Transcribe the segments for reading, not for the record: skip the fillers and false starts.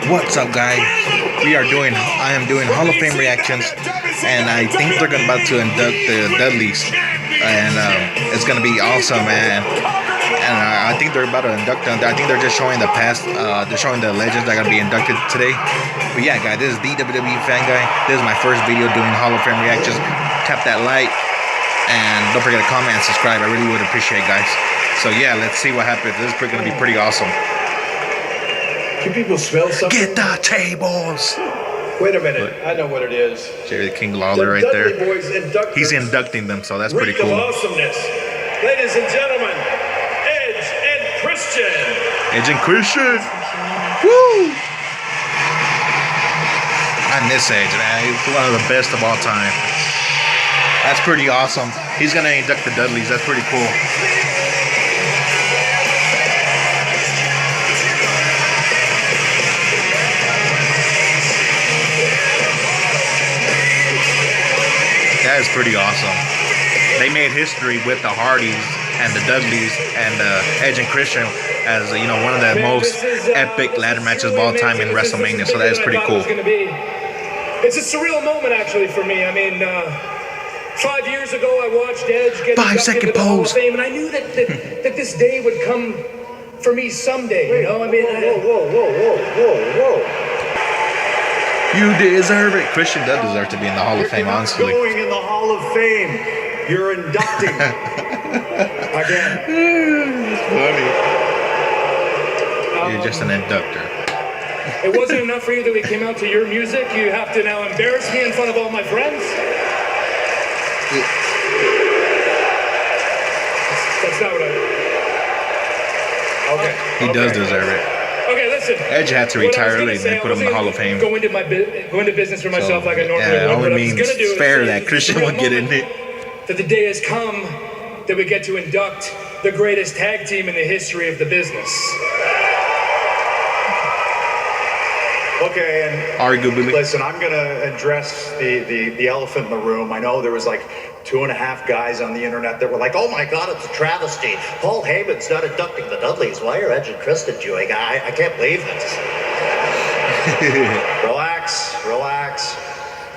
What's up, guys? I am doing Hall of Fame reactions, and I think they're about to induct the Dudleys, and it's gonna be awesome, man. And I think they're about to induct them. I think they're just showing the past. They're showing the legends that are gonna be inducted today. But yeah, guys, this is the WWE fan guy. This is my first video doing Hall of Fame reactions. Tap that like, and don't forget to comment and subscribe. I really would appreciate it, guys. So yeah, let's see what happens. This is gonna be pretty awesome. Can people smell something? Get the tables! Wait a minute, I know what it is. Jerry the King Lawler right there. He's inducting them, so that's pretty cool. Awesomeness. Ladies and gentlemen, Edge and Christian. Edge and Christian! Woo! I miss Edge, man. He's one of the best of all time. That's pretty awesome. He's gonna induct the Dudleys. That's pretty cool. That is pretty awesome. They made history with the Hardys and the Dudleys and Edge and Christian as one of the most epic ladder matches of all time in WrestleMania. So that is pretty cool. It's a surreal moment actually for me. I mean, 5 years ago I watched Edge get inducted into the Hall of Fame, and I knew that this day would come for me someday. You know, I mean, whoa. You deserve it. Christian does deserve to be in the Hall of Fame, honestly. You're going in the Hall of Fame. You're inducting. Again. It's funny. You're just an inductor. It wasn't enough for you that we came out to your music. You have to now embarrass me in front of all my friends. That's not what I... Okay. He does deserve it. Okay, listen. Edge had to retire early and they put him in the Hall of Fame. Go into business for myself like I normally would. Yeah, it only means fair that Christian would get in it. That the day has come that we get to induct the greatest tag team in the history of the business. Okay, and arguably. Listen, I'm gonna address the elephant in the room. I know there was like 2.5 guys on the internet that were like, "Oh my God, it's a travesty. Paul Heyman's not inducting the Dudleys. Why are Edge and Christian doing? I can't believe it." Relax.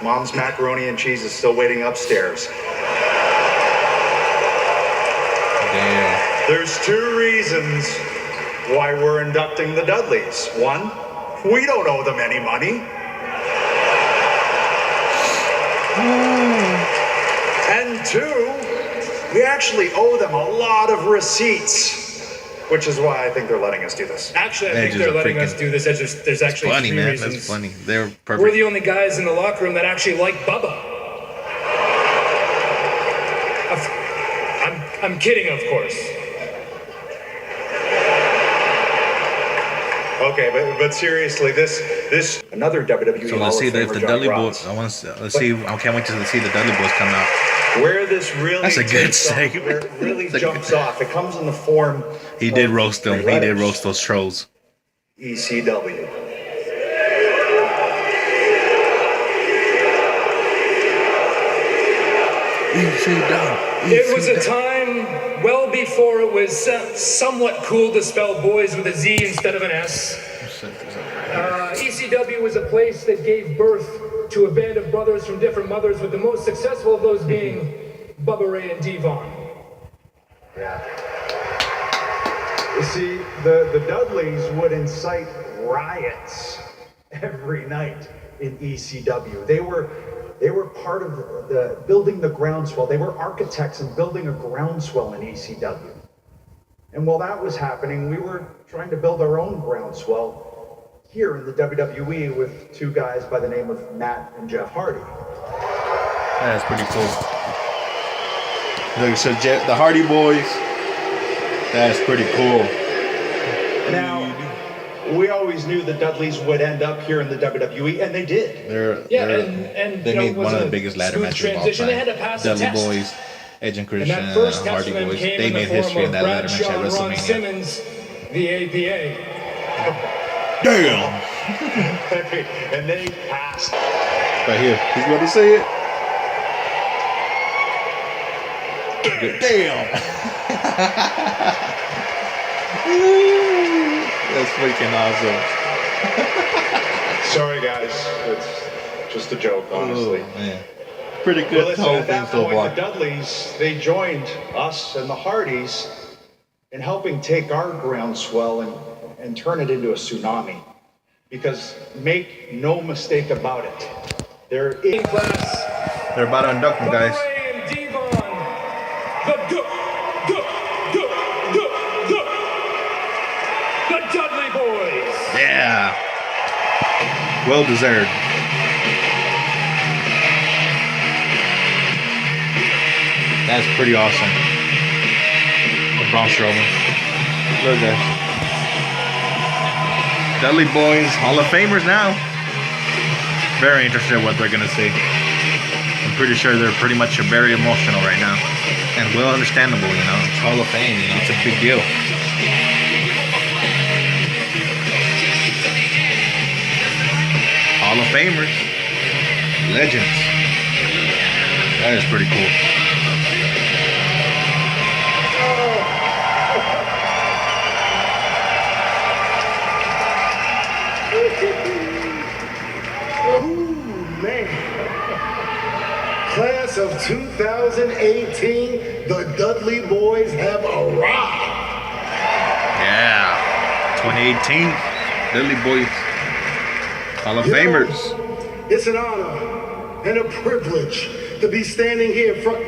Mom's macaroni and cheese is still waiting upstairs. Damn. There's 2 reasons why we're inducting the Dudleys. 1, we don't owe them any money. And 2, we actually owe them a lot of receipts, which is why I think they're letting us do this. Actually, I think they're letting us do this. There's actually funny, 3 man. reasons. That's funny. They're perfect. We're the only guys in the locker room that actually like Bubba. I'm kidding, of course. Okay, but seriously, this another WWE. So let's see if the Dudley Boys. Let's see. I can't wait to see the Dudley Boys come out. Where this really That's a good segment. Where it really jumps off. It comes in the form. He did roast them. He did roast those trolls. ECW. It was a time well before it was somewhat cool to spell boys with a Z instead of an S. ECW was a place that gave birth to a band of brothers from different mothers, with the most successful of those being Bubba Ray and Devon. Yeah. You see, the Dudleys would incite riots every night in ECW. They were part of the building the groundswell. They were architects in building a groundswell in ECW. And while that was happening, we were trying to build our own groundswell here in the WWE with 2 guys by the name of Matt and Jeff Hardy. That's pretty cool. Look, so the Hardy Boys. That's pretty cool. Now, we always knew the Dudleys would end up here in the WWE, and they did. They made one of the biggest ladder matches of all time. They had to pass the Dudley test. Boys, Edge and Christian, And that first Hardy test Boys. came They in the made form history in of that ladder match at Bradshaw and Ron WrestleMania. Simmons, the APA. Damn! And they passed. Right here. He's going to say it. Damn! That's freaking awesome. Sorry, guys. It's just a joke, honestly. Oh, man. Pretty good. Well, listen, whole at thing that so point, far. the Dudleys, they joined us and the Hardys in helping take our groundswell and turn it into a tsunami. Because make no mistake about it, they're in Class. They're about to induct them, guys. Ray and Devon. The Dudley Boys. Yeah. Well deserved. That's pretty awesome. Braun Strowman. Look at that. Dudley Boys, Hall of Famers now. Very interested in what they're gonna see. I'm pretty sure they're pretty much very emotional right now. And well understandable, you know. It's Hall of Fame, you know, it's a big deal. Hall of Famers. Legends. That is pretty cool. Class of 2018, the Dudley Boys have arrived. Yeah. 2018. Dudley Boys. Hall of Famers. It's an honor and a privilege to be standing here in front.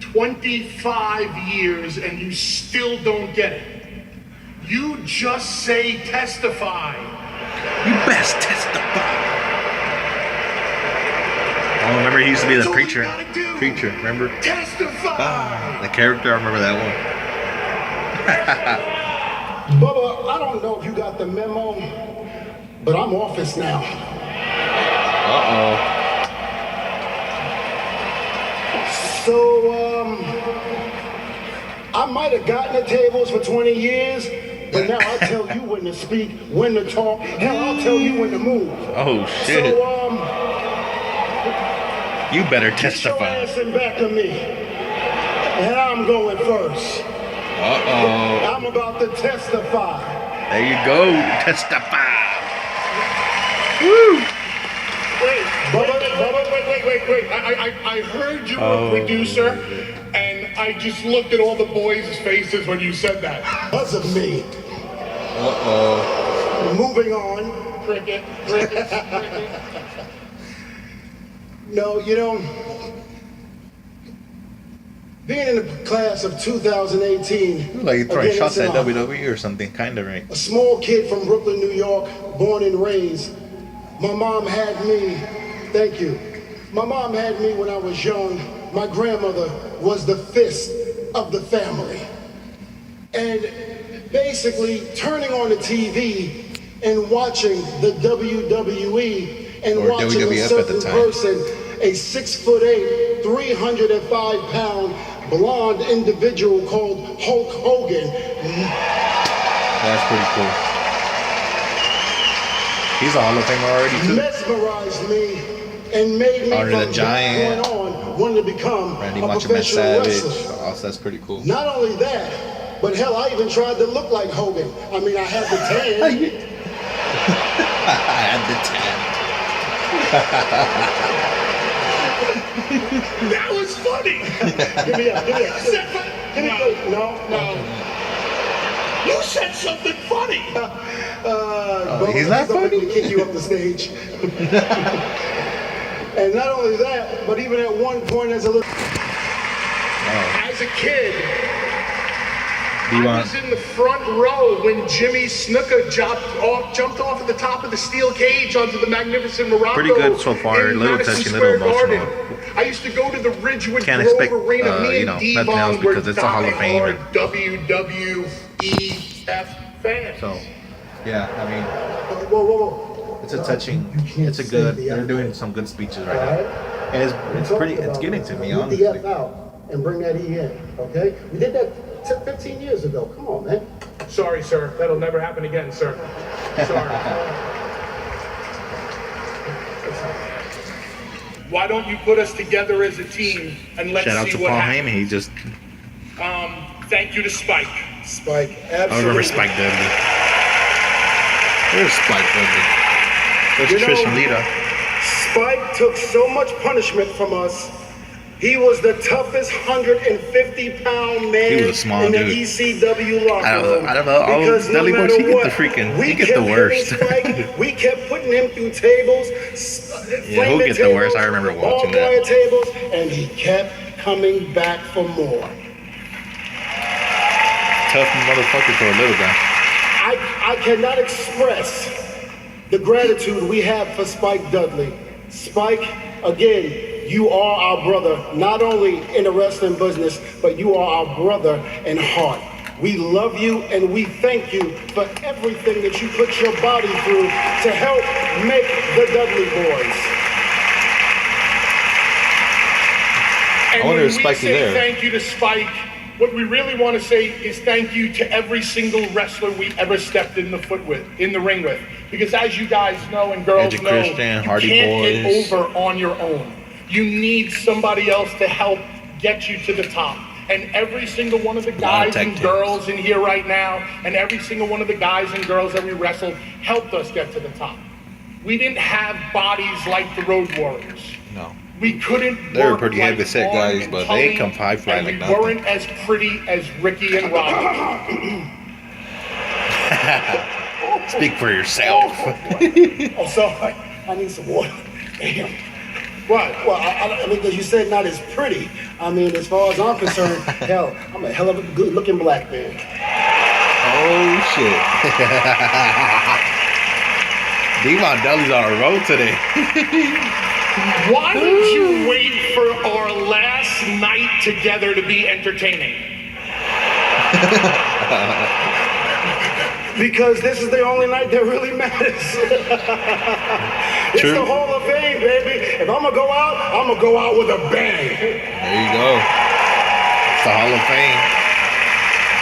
25 years and you still don't get it. You just say testify. You best testify. Oh, remember he used to be the That's all you preacher. gotta do. Preacher, remember? Testify. Ah, the character, I remember that one. Bubba, I don't know if you got the memo, but I'm office now. Uh-oh. So, I might have gotten the tables for 20 years, but now I'll tell you when to speak, when to talk. Hell, I'll tell you when to move. Oh, shit. So, You better get your testify. ass in back of me. And I'm going first. Uh-oh. I'm about to testify. There you go. Testify. Woo. Wait. I heard you were a producer, and I just looked at all the boys' faces when you said that. Because of me. Uh-oh. Moving on. Cricket. No, you know, being in the class of 2018. Like you're throwing again, shots it's at an honor. WWE or something, kind of, right? A small kid from Brooklyn, New York, born and raised. My mom had me, thank you. My mom had me when I was young. My grandmother was the fist of the family. And basically turning on the TV and watching the WWE and Or watching WWF a at certain the time. person, a 6'8", 305-pound blonde individual called Hulk Hogan. That's pretty cool. He's a Hall of Famer already, too. Mesmerized me and made me Andre the from Giant. that point on want to become Randy a Macho Man professional Savage. wrestler. Also, that's pretty cool. Not only that, but hell, I even tried to look like Hogan. I mean, I had the tan. I had the tan. That was funny. Give me up. No. You said something funny. He's not somebody funny? to kick you up the stage. And not only that, but even at one point as a little. As a kid, I D-Von. was in the front row when Jimmy Snuka jumped off at the top of the steel cage onto the magnificent Morocco. Pretty good so far. in A little Madison touching, a little Square emotional. Garden. I used to go to the Ridgewood Can't Grove expect, Arena. Me you know, and nothing else Devon were because it's a Hall of Fame. diehard WWEF fans. So, yeah, I mean, Whoa. it's a touching, can't it's a say good, the they're F doing some good speeches right All now. right? And it's pretty, it's getting to me, Get the honestly. F out and bring that E in, okay? We did that 15 years ago. Come on, man. Sorry, sir. That'll never happen again, sir. Sorry. Why don't you put us together as a team and let's Shout out see to what Paul happens? Heyman, he just, Thank you to Spike. Spike, I absolutely. remember Spike Dudley. There's Spike Dudley. There's Trish and Lita. Spike took so much punishment from us. He was the toughest 150-pound man He was a small in the dude. ECW locker room. Out of all Because Dudley boys, he get the freaking, he get the worst. Spike, we kept putting him through tables. Yeah, who'll get the worst? I remember watching that. Tables, and he kept coming back for more. Tough motherfucker for a little guy. I cannot express the gratitude we have for Spike Dudley. Spike, again, you are our brother, not only in the wrestling business, but you are our brother in heart. We love you and we thank you for everything that you put your body through to help make the Dudley Boys. And I wonder when if we Spike is say there. thank you to Spike, what we really want to say is thank you to every single wrestler we ever stepped in the ring with. Because as you guys know and girls Edge know, Christian, you Hardy can't Boys. get over on your own. You need somebody else to help get you to the top. And every single one of the guys and girls in here right now, and every single one of the guys and girls that we wrestled helped us get to the top. We didn't have bodies like the Road Warriors. No. We couldn't. They were work pretty like heavy set Vaughn guys, and but Tully, they come high fly and like we nothing. weren't as pretty as Ricky and Rob. Speak for yourself. Oh, sorry. I need some water. Damn. What? Well, I mean, because you said not as pretty. I mean, as far as I'm concerned, hell, I'm a hell of a good-looking black man. Oh, shit. Devon Dudley's on a roll today. Why did you wait for our last night together to be entertaining? Because this is the only night that really matters. It's True. the Hall of Fame, baby. If I'm going to go out, I'm going to go out with a bang. There you go. It's the Hall of Fame.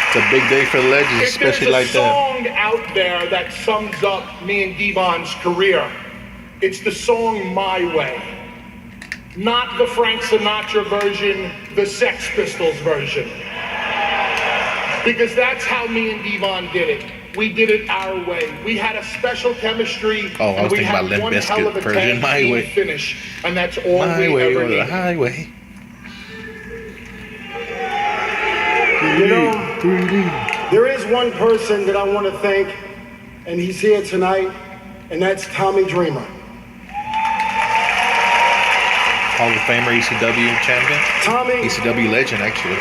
It's a big day for the legends, If especially like there's a that. song out there that sums up me and Devon's career, it's the song My Way. Not the Frank Sinatra version, the Sex Pistols version. Because that's how me and Devon did it. We did it our way. We had a special chemistry. Oh, I was and we thinking had about Limp one hell of a Bizkit version, tag My team Way. finish, and that's all My we way ever or the needed. highway. You know, there is one person that I want to thank, and he's here tonight, and that's Tommy Dreamer. Hall of Famer, ECW champion. Tommy, ECW legend, actually.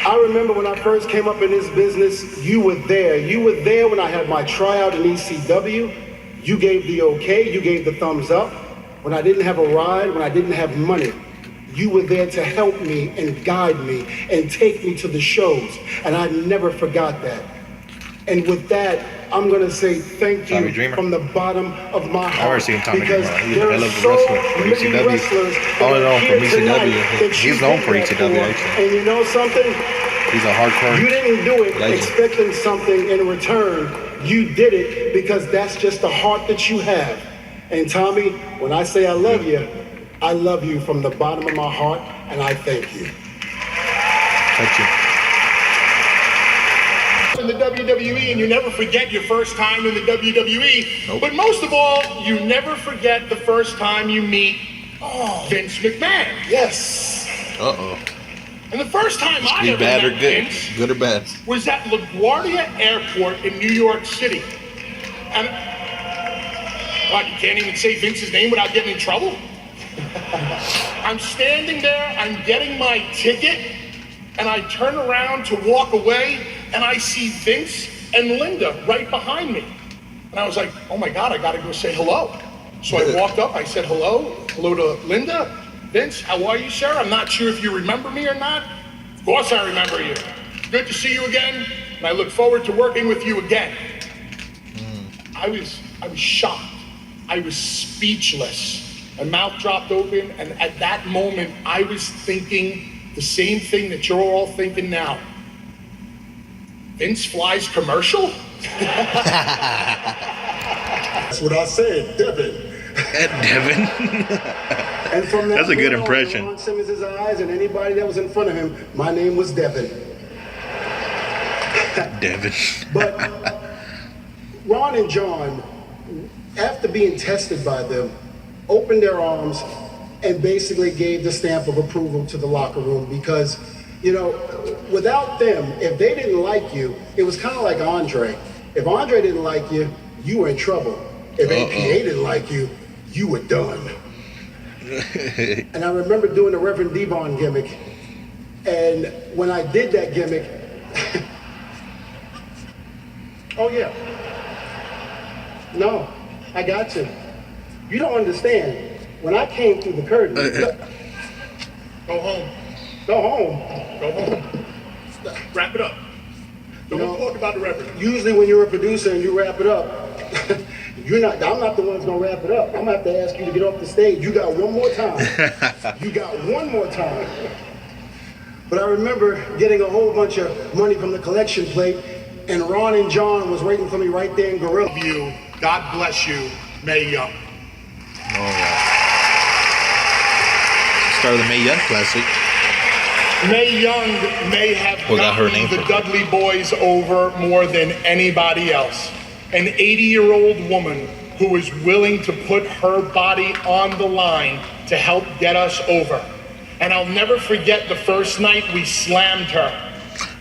I remember when I first came up in this business, you were there. You were there when I had my tryout in ECW. You gave the okay, you gave the thumbs up. When I didn't have a ride, when I didn't have money, you were there to help me and guide me and take me to the shows. And I never forgot that. And with that, I'm gonna say thank Tommy you Dreamer. from the bottom of my heart. I've never seen Tommy because Dreamer. He's a there hell are of a so wrestler for many ECW. wrestlers that All are known here from ECW. tonight that He's you known did for that ECW, for. actually. And you know something? He's a hardcore You didn't do it legend. expecting something in return. You did it because that's just the heart that you have. And Tommy, when I say I love you from the bottom of my heart, and I thank you. Thank you. In the WWE, and you never forget your first time in the WWE. Nope. But most of all, you never forget the first time you meet Vince McMahon. Yes. Uh-oh. And the first time I Be ever bad or met good? Vince Good or bad? was at LaGuardia Airport in New York City. And what, you can't even say Vince's name without getting in trouble? I'm standing there, I'm getting my ticket, and I turn around to walk away, and I see Vince and Linda right behind me. And I was like, oh my God, I gotta go say hello. So I walked up, I said hello to Linda. Vince, how are you, sir? I'm not sure if you remember me or not. Of course I remember you. Good to see you again, and I look forward to working with you again. I was shocked. I was speechless. My mouth dropped open, and at that moment, I was thinking the same thing that you're all thinking now. Vince flies commercial? That's what I said, Devin. Devin. And from that That's a good moment on, impression. in Ron Simmons' eyes and anybody that was in front of him, my name was Devin. Devin. But Ron and John, after being tested by them, opened their arms and basically gave the stamp of approval to the locker room because, you know, without them, if they didn't like you, it was kind of like Andre. If Andre didn't like you, you were in trouble. If APA didn't like you, you were done. And I remember doing the Reverend Devon gimmick, and when I did that gimmick, oh yeah, no, I got you. You don't understand. When I came through the curtain, Go home. go home. Go home. Wrap it up. Don't talk about the reverend. Usually when you're a producer and you wrap it up, I'm not the one that's gonna wrap it up. I'm gonna have to ask you to get off the stage. You got one more time. You got one more time. But I remember getting a whole bunch of money from the collection plate, and Ron and John was waiting for me right there in Gorilla. You, God bless you, Mae Young. Oh, yeah. Start of the Mae Young Classic. Mae Young may have Got her gotten name the from Dudley boys over more than anybody else. An 80-year-old woman who is willing to put her body on the line to help get us over. And I'll never forget the first night we slammed her.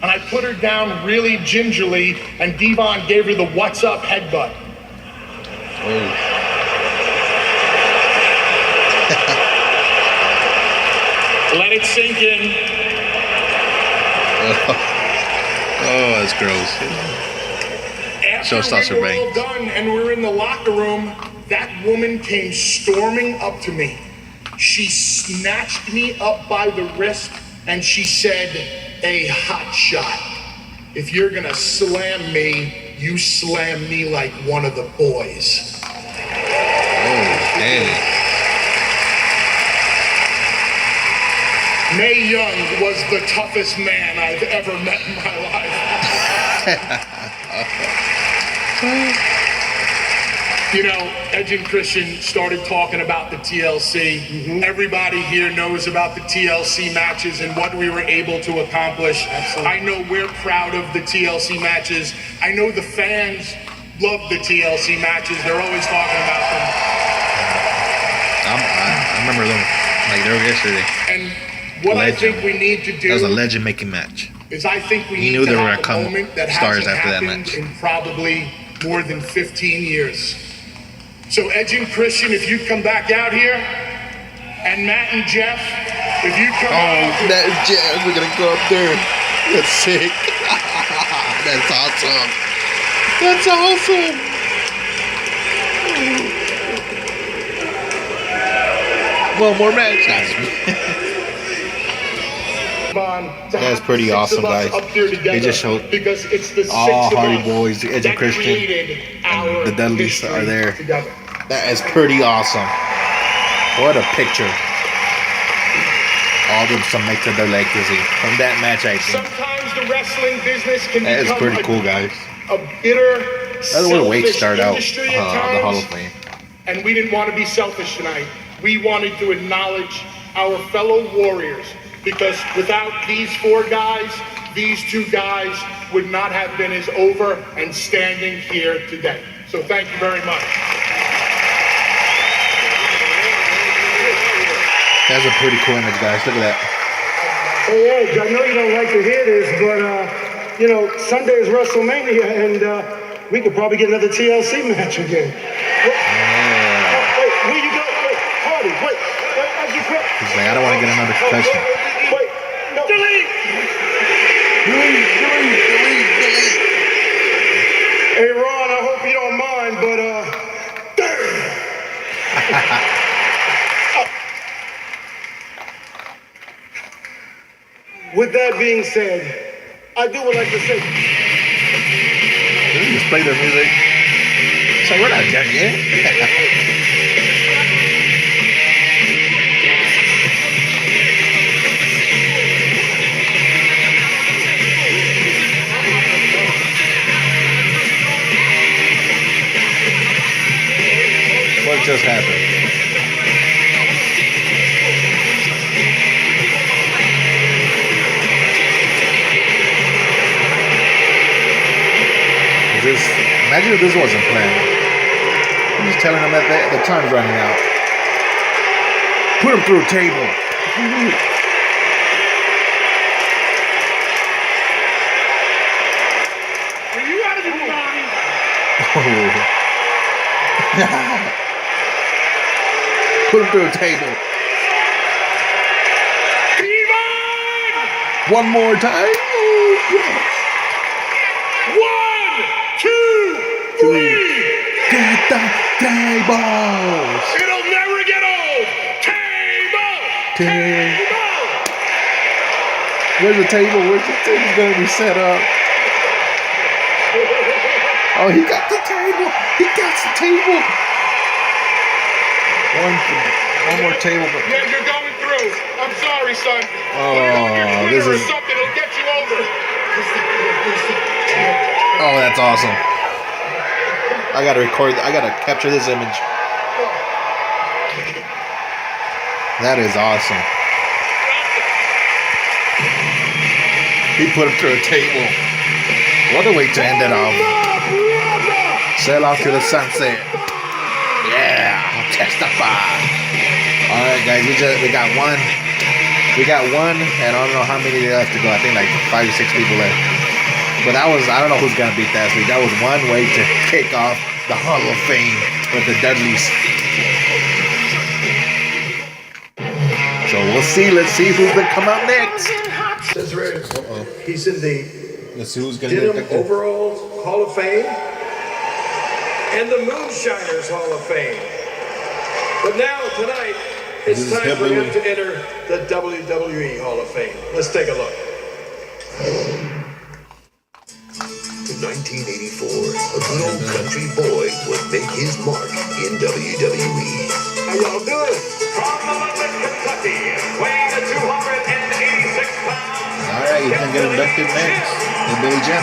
And I put her down really gingerly, and Devon gave her the "What's up" headbutt. Oh. Let it sink in. Oh, that's gross. After Saucer we were Banks. all done and we were in the locker room, that woman came storming up to me. She snatched me up by the wrist and she said, "A hot shot. If you're gonna slam me, you slam me like one of the boys." Okay. Mae Young was the toughest man I've ever met in my life. You know, Edge and Christian started talking about the TLC. Everybody here knows about the TLC matches and what we were able to accomplish. Absolutely. I know we're proud of the TLC matches. I know the fans love the TLC matches. They're always talking about them. I remember them like they were yesterday. And what Legend. I think we need to do That was a legend-making match. is I think we You need knew to there were have a come moment that stars hasn't after that happened match. in probably more than 15 years. So Edge and Christian, if you'd come back out here, and Matt and Jeff, if you'd come out. that jazz, we're gonna go up there. That's sick. That's awesome. That's awesome. One more match. That's pretty awesome, guys. They just showed because it's the all six of Hardy us Boys, the Edge and that Christian, created our and the Dudleys history are there. together. That is pretty awesome. What a picture. All them cemented their legacy from that match, I think. Sometimes the wrestling business can That is become pretty cool, guys. a bitter, That's where the weights selfish start out. industry The at Hall of times. Fame. And we didn't want to be selfish tonight. We wanted to acknowledge our fellow warriors, because without these four guys, these two guys would not have been as over and standing here today. So thank you very much. That's a pretty cool image, guys. Look at that. Hey Edge, I know you don't like to hear this, but you know, Sunday is WrestleMania, and we could probably get another TLC match again. Wait, where you go? Wait, Hardy, wait. He's like, I don't want to get another concussion. Wait, no. Delete! Delete. Hey Ron, I hope you don't mind, but with that being said, I do would like to say. Did they just play their music? It's like, we're not done yet. What just happened? Imagine knew this wasn't planned. I'm just telling them that the time's running out. Put him through a table. Are you out of your mind? Put him through a table. One more time. 1, 2, 3. Get the tables. It'll never get old. Table. Where's the table? Where's the table going to be set up? Oh, he got the table. He got the table. One more table. Yeah, you're going through. I'm sorry, son. Oh, this is. Something will get you over. Oh, that's awesome. I gotta record. I gotta capture this image. That is awesome. He put him through a table. What a way to end it off. Sail off to the sunset. Yeah, testify. All right, guys. We got one. We got one, and I don't know how many left to go. I think like 5 or 6 people left. But I don't know who's gonna beat that week. That was one way to kick off the Hall of Fame with the Dudleys. So we'll see. Let's see who's gonna come out next. Says right, he's in the Let's see who's gonna Denim get Overalls Hall of Fame and the Moonshiners Hall of Fame. But now, tonight, it's This is time for him heavily- to enter the WWE Hall of Fame. Let's take a look. In 1984, a good old country boy would make his mark in WWE. How y'all doing? From Louisville, Kentucky, weighing at 286 pounds. All right, he's gonna get inducted next. And Billy Jim.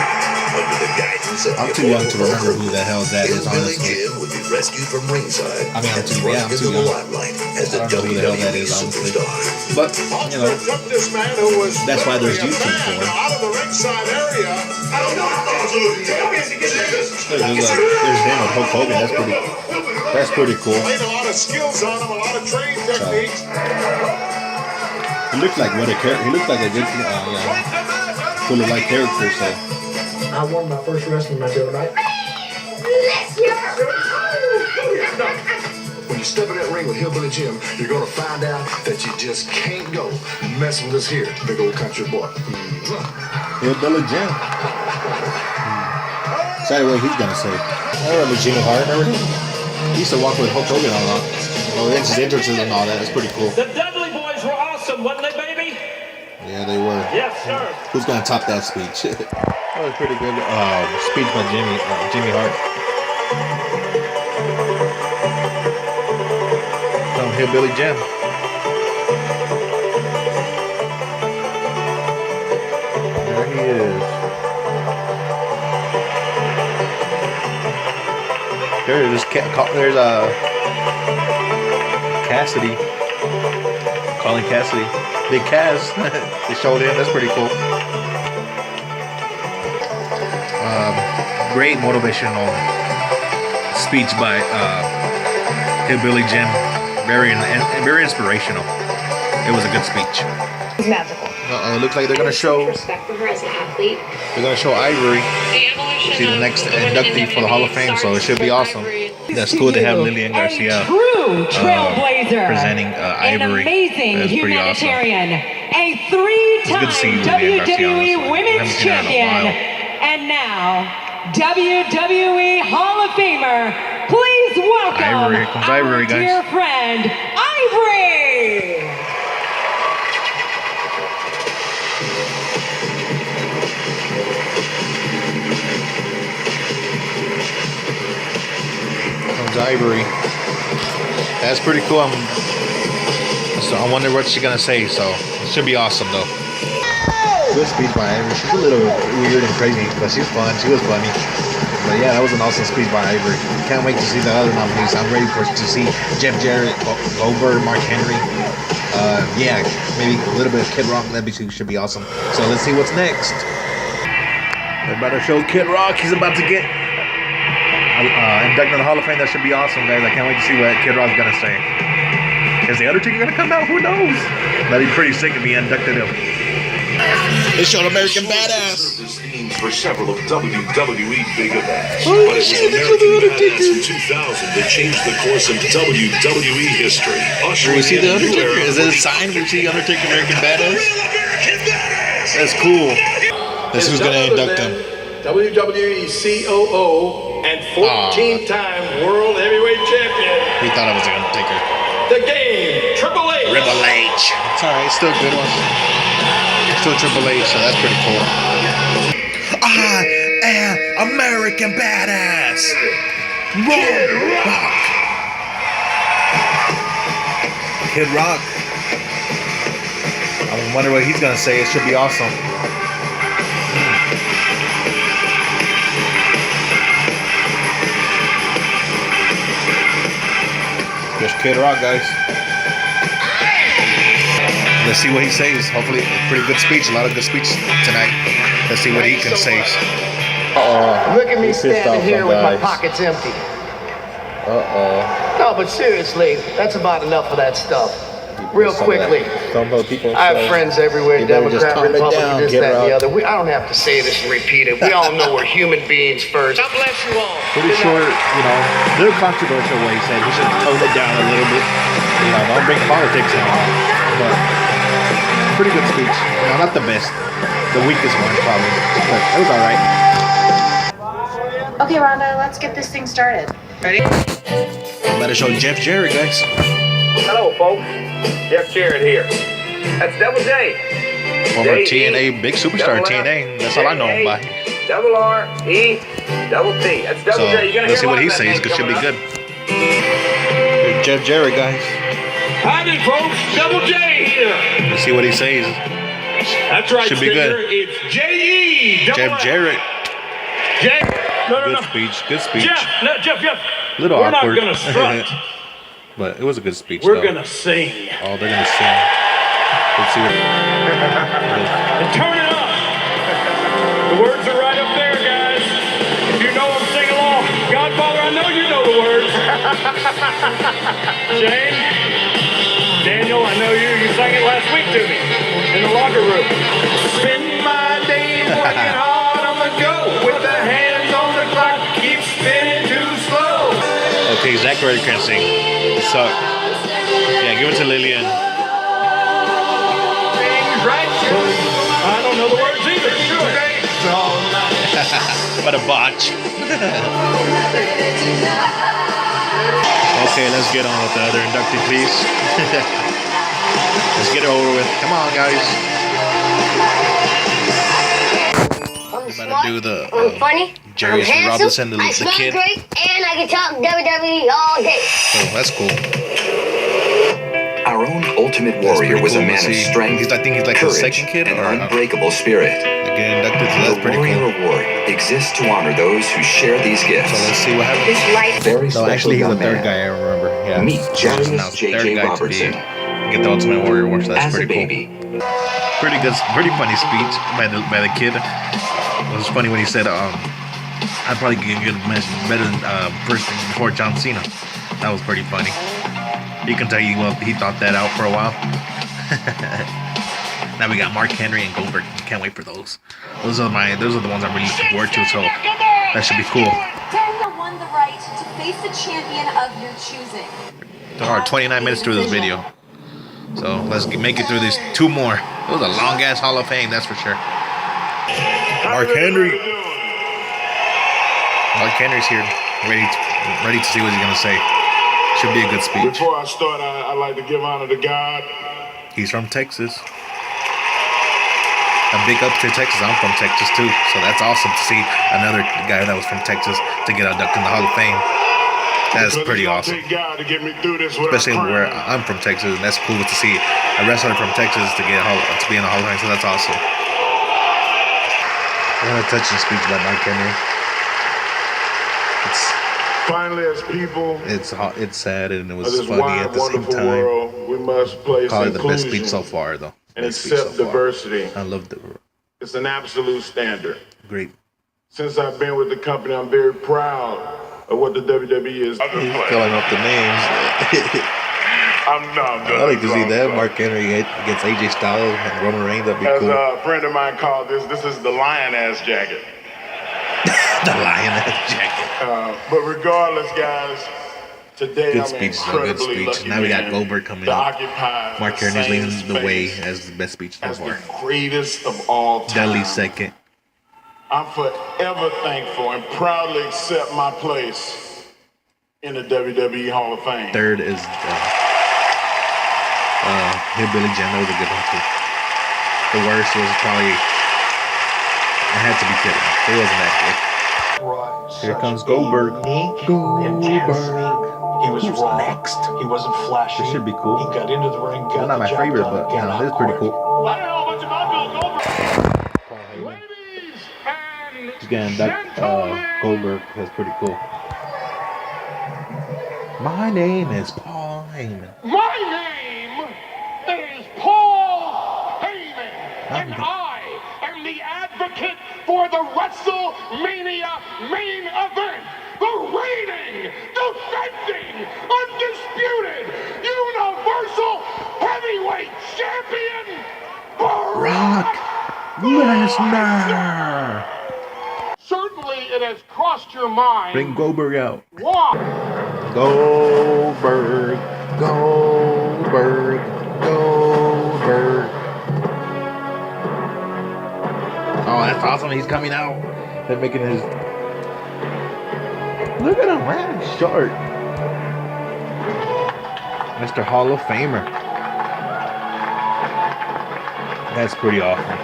Under the guidance of I'm the too young to immortal remember who the hell that is, Hillbilly honestly. Jim would be rescued from ringside I mean, I'm and too thrust into the young. limelight as I a don't know who the hell that WWE is, honestly. superstar. But you know, took this man who was that's why there's literally a YouTube for man it. out of the ringside area. There's him with Hulk Hogan. That's pretty cool. Laid a lot of skills on him, a lot of training techniques. He looks like what a character. He looks like a good, full of like character. So I won my first wrestling match the other night. When you step in that ring with Hillbilly Jim, you're gonna find out that you just can't go messing with us here, big old country boy. Hillbilly Jim. Sorry, what he's gonna say. I remember Jimmy Hart. Remember him? He used to walk with Hulk Hogan a lot. Oh, that's his entrances and all that. That's pretty cool. The Dudley boys were awesome, wasn't they, baby? Yeah, they were. Yes, sir. Who's gonna top that speech? That was pretty good. Speech by Jimmy Hart. From Hillbilly Jim. There he is. There's Cassidy. Colin Cassidy. Big Cass. They showed him. That's pretty cool. Great motivational speech by Hillbilly Jim. Very inspirational. It was a good speech. It's magical. It looks like they're gonna show. Respect for her as an athlete. They're gonna show Ivory. She's the next inductee for the Hall of Fame, so it should be awesome. That's cool to have Lillian Garcia true trailblazer, presenting an Ivory. amazing That's pretty awesome. humanitarian, a It's good to see three-time Lillian Garcia, honestly. WWE Women's Haven't seen her in a Champion, while. and now WWE Hall of Famer. Please welcome Ivory. Here comes Ivory, our guys. dear friend Ivory. Comes Ivory. That's pretty cool. So I wonder what she's gonna say. So it should be awesome though. Good speech by Ivory. She's a little weird and crazy, but she's fun. She was funny. But yeah, that was an awesome speech by Ivory. Can't wait to see the other nominees. I'm ready to see Jeff Jarrett, Goldberg, Mark Henry. Yeah, maybe a little bit of Kid Rock. That should be awesome. So let's see what's next. They're about to show Kid Rock. He's about to get inducted in the Hall of Fame. That should be awesome, guys. I can't wait to see what Kid Rock's gonna say. Is the Undertaker gonna come out? Who knows? That'd be pretty sick if he inducted him. They showed American Badass. For several of WWE big events. But it was American Badass in 2000 that changed the course of WWE history. We see the Undertaker. Is it a sign? We see Undertaker American Badass. That's cool. This who's gonna induct him. WWE COO and 14-time World Heavyweight Champion. He thought I was the Undertaker. The Game, Triple H. Triple H. It's alright. Still a good one. Still Triple H, so that's pretty cool. I am American Badass. Kid Rock. Kid Rock. I wonder what he's gonna say. It should be awesome. Just Kid Rock, guys. Let's see what he says. Hopefully, a pretty good speech. A lot of good speech tonight. Let's see what he can say. Look at me standing here with my pockets empty. No, but seriously, that's about enough of that stuff. Real quickly, I have friends everywhere, Democrat, Republican, this, that, and the other. I don't have to say this and repeat it. We all know we're human beings first. God bless you all. Pretty short, little controversial way he said he should tone it down a little bit. Don't bring politics in. But pretty good speech. Not the best. The weakest one, probably. But it was alright. Okay, Rhonda, let's get this thing started. Ready? Better show Jeff Jarrett, guys. Hello, folks. Jeff Jarrett here. That's Double J. Former TNA, big superstar TNA. That's all I know him by. Double R, E, double T. That's Double J. You're gonna let's see hear what he says. It should be good. Jeff Jarrett, guys. Howdy, folks. Double J here. Let's see what he says. That's right, should be good. It's J.E. Jeff Jarrett. No. Speech. Good speech. Jeff. Little We're awkward. not gonna strut. But it was a good speech. We're gonna sing. Oh, they're gonna sing. Let's see what. And turn it up. The words are right up there, guys. If you know them, sing along. Godfather, I know you know the words. Shane, Daniel, I know you sang it last week to me in the locker room. Spend my days working hard on the go with the hands on the clock, keep spinning too slow. Okay, Zach already can't sing. It sucked. Yeah, give it to Lillian. Right? I don't know the words either. Sure. What a botch. Okay, let's get on with the other inductee, please. Let's get it over with. Come on, guys. I'm about to do the I'm funny. Jerry I'm Robinson, the I smell kid. great, and I can talk WWE all day. Oh, that's cool. Our own Ultimate Warrior was a man of strength, I think he's like the second kid, and or unbreakable spirit. Again, inducted, so that's The pretty Warrior cool. Award exists to honor those who share these gifts. So let's see what happens. Very No, special actually, he's the young third man. guy I remember. Yeah. Meet So Jarius now it's the third J.J. guy to Robertson. get the Ultimate Warrior Award, so that's As a pretty baby, cool. Pretty good, pretty funny speech by the kid. It was funny when he said, "I'd probably get a match better than before John Cena." That was pretty funny. You can tell he thought that out for a while. Now we got Mark Henry and Goldberg. Can't wait for those. Those are the ones I'm really looking forward to. So that should be cool. Daniel won the right to face the champion of your choosing. There are 29 minutes through this video. So let's make it through these two more. It was a long ass Hall of Fame, that's for sure. Mark Henry. Mark Henry's here, ready to see what he's gonna say. Should be a good speech. Before I start, I'd like to give honor to God. He's from Texas. A big up to Texas. I'm from Texas too, so that's awesome to see another guy that was from Texas to get inducted in the Hall of Fame. That's pretty awesome. Especially where I'm from Texas, and that's cool to see a wrestler from Texas to be in the Hall of Fame. So that's awesome. I want to touch the speech by Mark Henry. Finally, as people, it's sad and it was funny at the same time. World, we must place probably the best speech so far, though. And accept diversity. I love it. It's an absolute standard. Great. Since I've been with the company, I'm very proud of what the WWE is. He's calling up the names. I like to see that. Mark Henry against AJ Styles and Roman Reigns. That'd be cool. As a friend of mine called this is the lion-ass jacket. The lion-ass jacket. But regardless, guys, today good I'm speech, incredibly good speech. lucky Now we got Goldberg coming up. Mark Henry's leading the way as the best speech so far. The greatest of all time. Dudley's second. I'm forever thankful and proudly accept my place in the WWE Hall of Fame. Third is Hillbilly Jim. That was a good one too. The worst was probably I had to be kidding. It wasn't that good. Here comes Goldberg. He was raw. Next. He wasn't flashy. This should be cool. He got into the ring. Well, not my favorite, but you know, this is pretty cool. Again, that Goldberg is pretty cool. My name is Paul Heyman. My name is Paul Heyman, and I am the advocate for the WrestleMania main event. The reigning, defending, undisputed, Universal Heavyweight Champion, Brock Lesnar. Certainly it has crossed your mind. Bring Goldberg out. Why? Goldberg. Oh, that's awesome. He's coming out. They're making his... Look at him, man. Short. Mr. Hall of Famer. That's pretty awesome.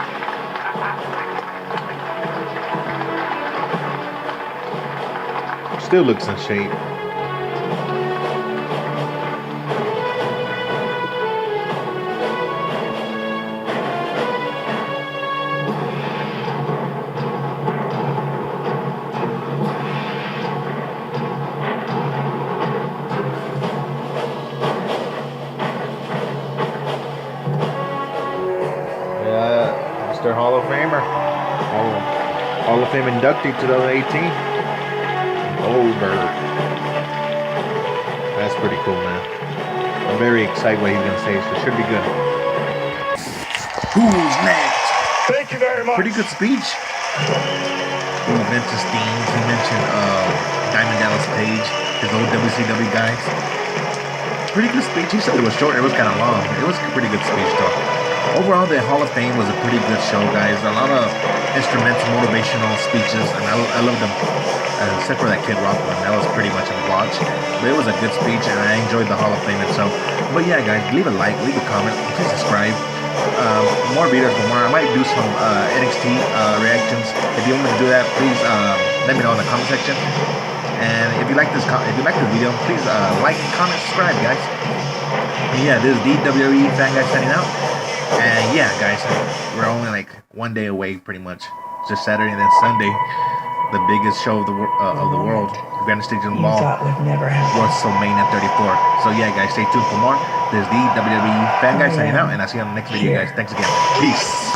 Still looks in shape. Mr. Hall of Famer. Hall of Fame inductee 2018. Goldberg. That's pretty cool, man. I'm very excited what he's going to say, so it should be good. Who's next? Thank you very much. Pretty good speech. He mentioned Sting. He mentioned Diamond Dallas Page, his old WCW guys. Pretty good speech. He said it was short. It was kind of long. It was a pretty good speech, though. Overall, the Hall of Fame was a pretty good show, guys. A lot of instrumental, motivational speeches, and I love them. Except for that Kid Rock one, that was pretty much a watch. But it was a good speech, and I enjoyed the Hall of Fame itself. But yeah, guys, leave a like, leave a comment, please subscribe. More videos for more. I might do some NXT reactions. If you want me to do that, please let me know in the comment section. And if you like this video, please like, comment, subscribe, guys. And yeah, this is the WWE Fan Guy signing out. And yeah, guys, we're only like one day away, pretty much. Just Saturday and then Sunday, the biggest show of the world, Grand Stadium Mall, WrestleMania 34. So yeah, guys, stay tuned for more. This is the WWE Fan Guy signing out, and I'll see you on the next video, guys. Thanks again. Peace.